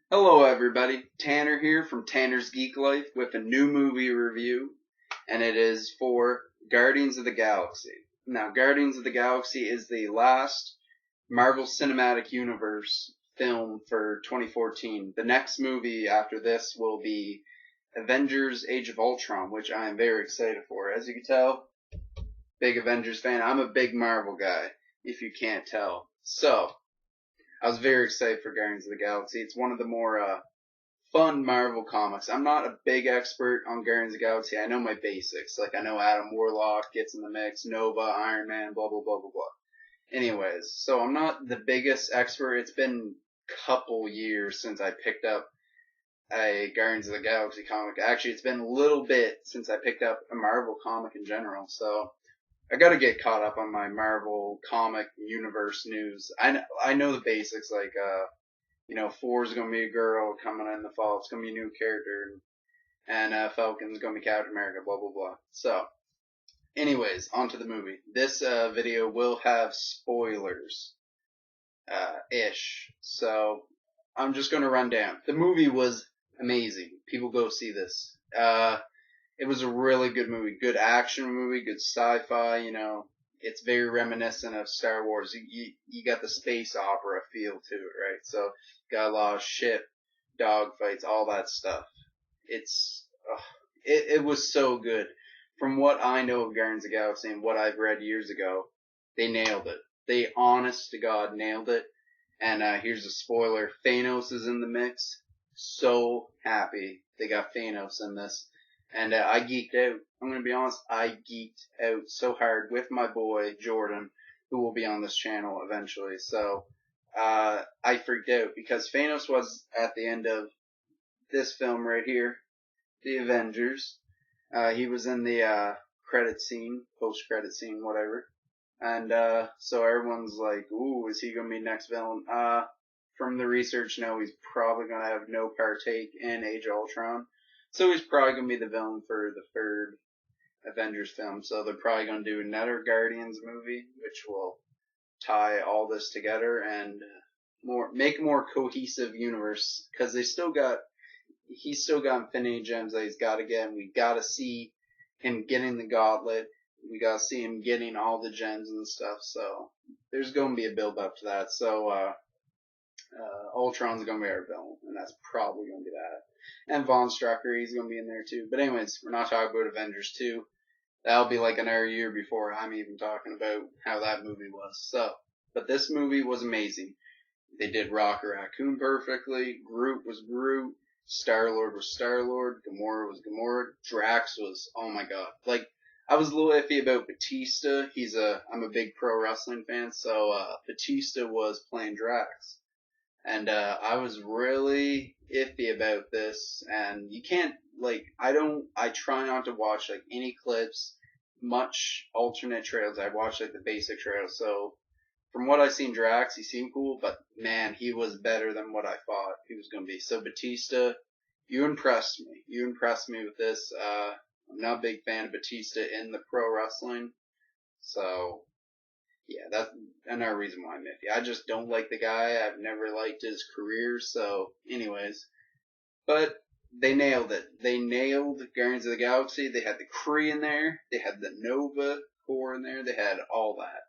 Hello everybody, Tanner here from Tanner's Geek Life with a new movie review, and it is for Guardians of the Galaxy. Now, Guardians of the Galaxy is the last Marvel Cinematic Universe film for 2014. The next movie after this will be Avengers Age of Ultron, which I am very excited for. As you can tell, big Avengers fan. I'm a big Marvel guy, if you can't tell. So, I was very excited for Guardians of the Galaxy. It's one of the more fun Marvel comics. I'm not a big expert on Guardians of the Galaxy. I know my basics. Like, I know Adam Warlock gets in the mix, Nova, Iron Man, blah, blah, blah, blah, blah. Anyways, so I'm not the biggest expert. It's been a couple years since I picked up a Guardians of the Galaxy comic. Actually, it's been a little bit since I picked up a Marvel comic in general. So I gotta get caught up on my Marvel comic universe news. I know the basics, like, Four's gonna be a girl coming in the fall. It's gonna be a new character, and Falcon's gonna be Captain America. Blah blah blah. So, anyways, on to the movie. This video will have spoilers, ish. So I'm just gonna run down. The movie was amazing. People go see this. It was a really good movie. Good action movie. Good sci-fi. It's very reminiscent of Star Wars. You got the space opera feel to it, right? So got a lot of ship, dogfights, all that stuff. It was so good. From what I know of Guardians of the Galaxy and what I've read years ago, they nailed it. They, honest to God, nailed it. And here's a spoiler: Thanos is in the mix. So happy they got Thanos in this. And I geeked out. I'm going to be honest, I geeked out so hard with my boy, Jordan, who will be on this channel eventually. So, I freaked out because Thanos was at the end of this film right here, The Avengers. He was in the, credit scene, post-credit scene, whatever. And, so everyone's like, ooh, is he going to be next villain? From the research, no, he's probably going to have no partake in Age of Ultron. So he's probably going to be the villain for the third Avengers film. So they're probably going to do another Guardians movie, which will tie all this together and make a more cohesive universe. Because he's still got Infinity Gems that he's got to get. And we got to see him getting the gauntlet. We got to see him getting all the gems and stuff. So there's going to be a build up to that. So Ultron's going to be our villain, and that's probably going to be that. And Von Strucker, he's going to be in there too. But anyways, we're not talking about Avengers 2. That'll be like another year before I'm even talking about how that movie was. So, but this movie was amazing. They did Rocket Raccoon perfectly. Groot was Groot. Star-Lord was Star-Lord. Gamora was Gamora. Drax was, oh my god. Like, I was a little iffy about Batista. I'm a big pro wrestling fan, so Batista was playing Drax. And I was really iffy about this, and you can't, I try not to watch, any clips, much alternate trails. I watch, the basic trails. So, from what I've seen Drax, he seemed cool, but man, he was better than what I thought he was going to be. So, Batista, you impressed me. You impressed me with this. I'm not a big fan of Batista in the pro wrestling, so yeah, that's another reason why I'm iffy. I just don't like the guy. I've never liked his career. So, anyways, but they nailed it. They nailed Guardians of the Galaxy. They had the Kree in there. They had the Nova Corps in there. They had all that.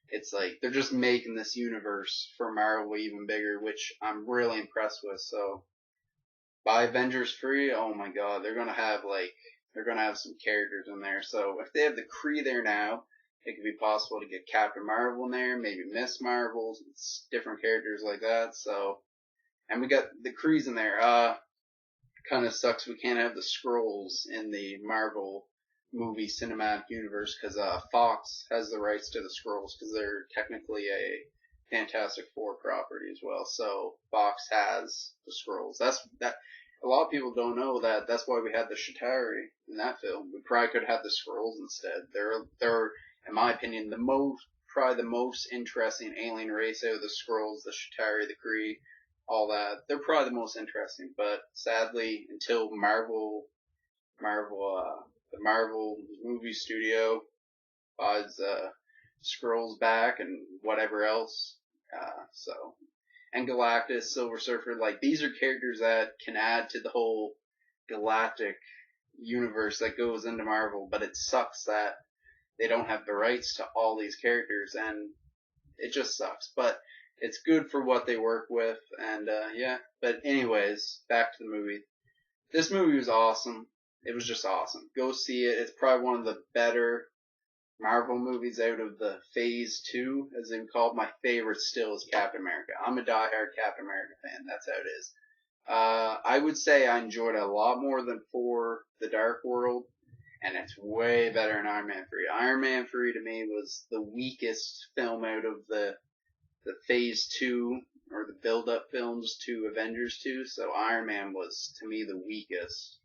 It's like they're just making this universe for Marvel even bigger, which I'm really impressed with. So, by Avengers 3, oh my god, they're gonna have some characters in there. So if they have the Kree there now, it could be possible to get Captain Marvel in there, maybe Miss Marvel, different characters like that. So, and we got the Krees in there. Kind of sucks we can't have the Skrulls in the Marvel movie cinematic universe because Fox has the rights to the Skrulls because they're technically a Fantastic Four property as well. So Fox has the Skrulls. That. A lot of people don't know that. That's why we had the Chitauri in that film. We probably could have the Skrulls instead. They're in my opinion, probably the most interesting alien race out of the Skrulls, the Chitauri, the Kree, all that. They're probably the most interesting, but sadly, until the Marvel movie studio buys Skrulls back and whatever else, so and Galactus, Silver Surfer. Like, these are characters that can add to the whole galactic universe that goes into Marvel, but it sucks that they don't have the rights to all these characters, and it just sucks. But it's good for what they work with, and yeah. But anyways, back to the movie. This movie was awesome. It was just awesome. Go see it. It's probably one of the better Marvel movies out of the Phase 2, as they would call it. My favorite still is Captain America. I'm a diehard Captain America fan. That's how it is. I would say I enjoyed it a lot more than For the Dark World, and it's way better than Iron Man 3. Iron Man 3 to me was the weakest film out of the Phase 2, or the build-up films to Avengers 2, so Iron Man was, to me, the weakest.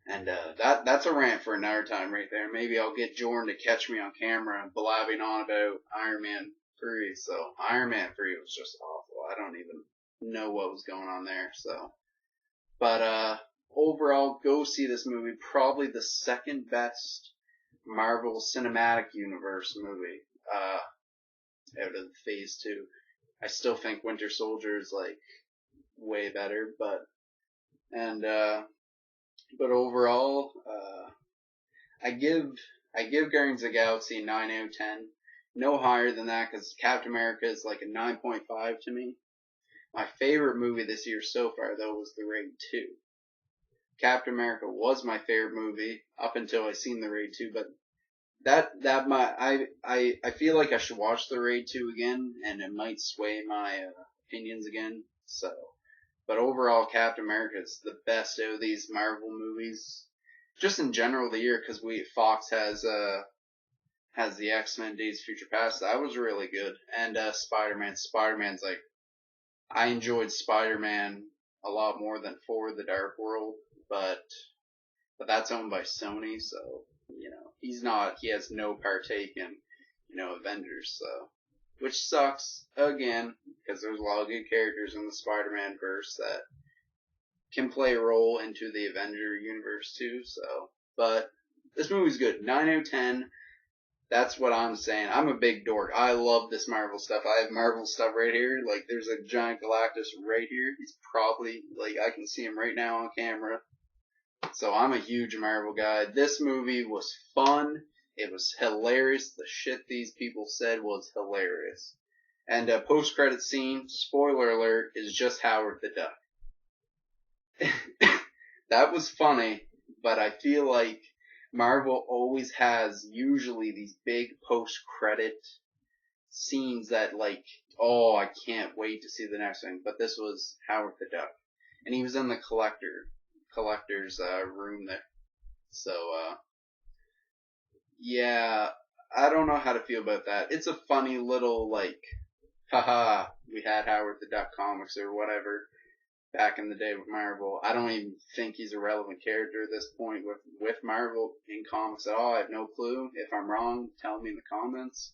And that's a rant for another time right there. Maybe I'll get Jordan to catch me on camera blabbing on about Iron Man 3. So Iron Man 3 was just awful. I don't even know what was going on there. So, but overall, go see this movie. Probably the second best Marvel Cinematic Universe movie out of Phase 2. I still think Winter Soldier is like way better, but overall, I give Guardians of the Galaxy a 9 out of 10. No higher than that, because Captain America is like a 9.5 to me. My favorite movie this year so far, though, was The Raid 2. Captain America was my favorite movie up until I seen The Raid 2, but I feel like I should watch The Raid 2 again, and it might sway my opinions again. So, but overall, Captain America is the best out of these Marvel movies, just in general the year, because Fox has the X-Men Days of Future Past. That was really good, and Spider-Man. Spider-Man's like, I enjoyed Spider-Man a lot more than For the Dark World, but that's owned by Sony, so he has no partake in Avengers, so. Which sucks, again, because there's a lot of good characters in the Spider-Man verse that can play a role into the Avenger universe too, so. But this movie's good. 9 out of 10. That's what I'm saying. I'm a big dork. I love this Marvel stuff. I have Marvel stuff right here. Like, there's a giant Galactus right here. He's probably, like, I can see him right now on camera. So I'm a huge Marvel guy. This movie was fun. It was hilarious. The shit these people said was hilarious. And a post-credit scene, spoiler alert, is just Howard the Duck. That was funny, but I feel like Marvel always has usually these big post-credit scenes that like, oh, I can't wait to see the next one. But this was Howard the Duck. And he was in the collector's room there. So, yeah, I don't know how to feel about that. It's a funny little, like, haha, we had Howard the Duck comics or whatever back in the day with Marvel. I don't even think he's a relevant character at this point with Marvel in comics at all. I have no clue. If I'm wrong, tell me in the comments.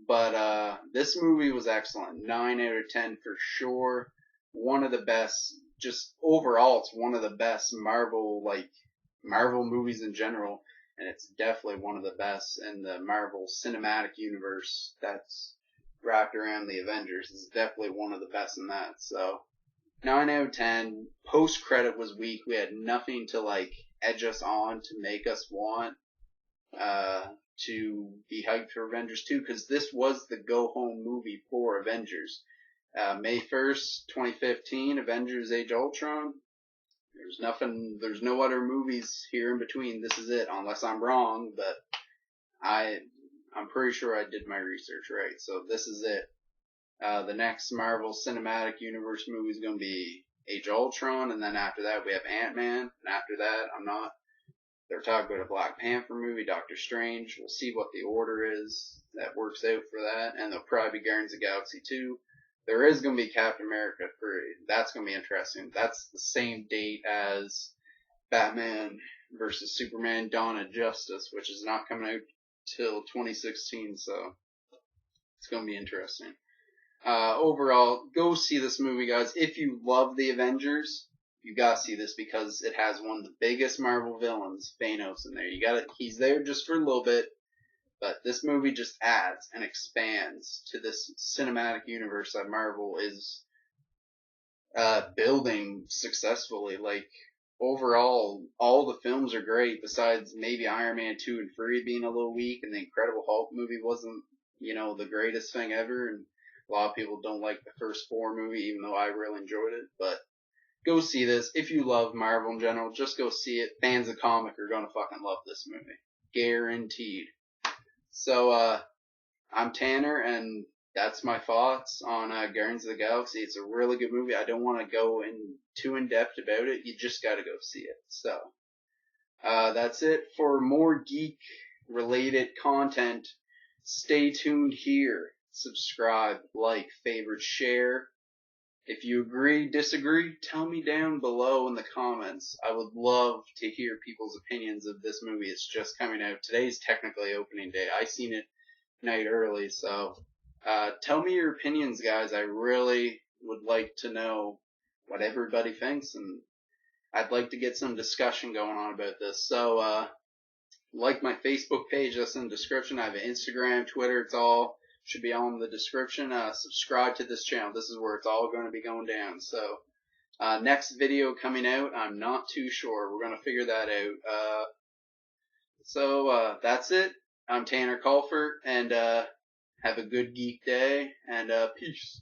But this movie was excellent. 9 out of 10 for sure. One of the best, just overall, it's one of the best Marvel movies in general. And it's definitely one of the best in the Marvel Cinematic Universe that's wrapped around the Avengers. It's definitely one of the best in that. So, 9 out of 10. Post-credit was weak. We had nothing to, like, edge us on to make us want to be hyped for Avengers 2, because this was the go-home movie for Avengers. May 1st, 2015, Avengers Age of Ultron. There's no other movies here in between. This is it, unless I'm wrong, but I'm pretty sure I did my research right. So this is it. The next Marvel Cinematic Universe movie is going to be Age of Ultron, and then after that we have Ant-Man, and after that they're talking about a Black Panther movie, Doctor Strange. We'll see what the order is that works out for that, and there'll probably be Guardians of the Galaxy 2. There is going to be Captain America 3. That's going to be interesting. That's the same date as Batman vs. Superman Dawn of Justice, which is not coming out till 2016, so it's going to be interesting. Overall, go see this movie, guys. If you love the Avengers, you gotta see this because it has one of the biggest Marvel villains, Thanos, in there. He's there just for a little bit, But this movie just adds and expands to this cinematic universe that Marvel is building successfully. Like, overall, all the films are great besides maybe Iron Man 2 and 3 being a little weak, and the Incredible Hulk movie wasn't, the greatest thing ever, and a lot of people don't like the first 4 movie, even though I really enjoyed it. But go see this. If you love Marvel in general, just go see it. Fans of comic are gonna fucking love this movie. Guaranteed. So, I'm Tanner, and that's my thoughts on Guardians of the Galaxy. It's a really good movie. I don't want to go too in depth about it. You just got to go see it. So that's it. For more geek related content, stay tuned here. Subscribe, like, favorite, share. If you agree, disagree, tell me down below in the comments. I would love to hear people's opinions of this movie. It's just coming out. Today's technically opening day. I seen it night early, so tell me your opinions, guys. I really would like to know what everybody thinks, and I'd like to get some discussion going on about this. So like my Facebook page, that's in the description. I have an Instagram, Twitter, it's all should be all in the description. Subscribe to this channel. This is where it's all going to be going down. So next video coming out, I'm not too sure. We're going to figure that out. So that's it. I'm Tanner Colford, and have a good geek day, and peace.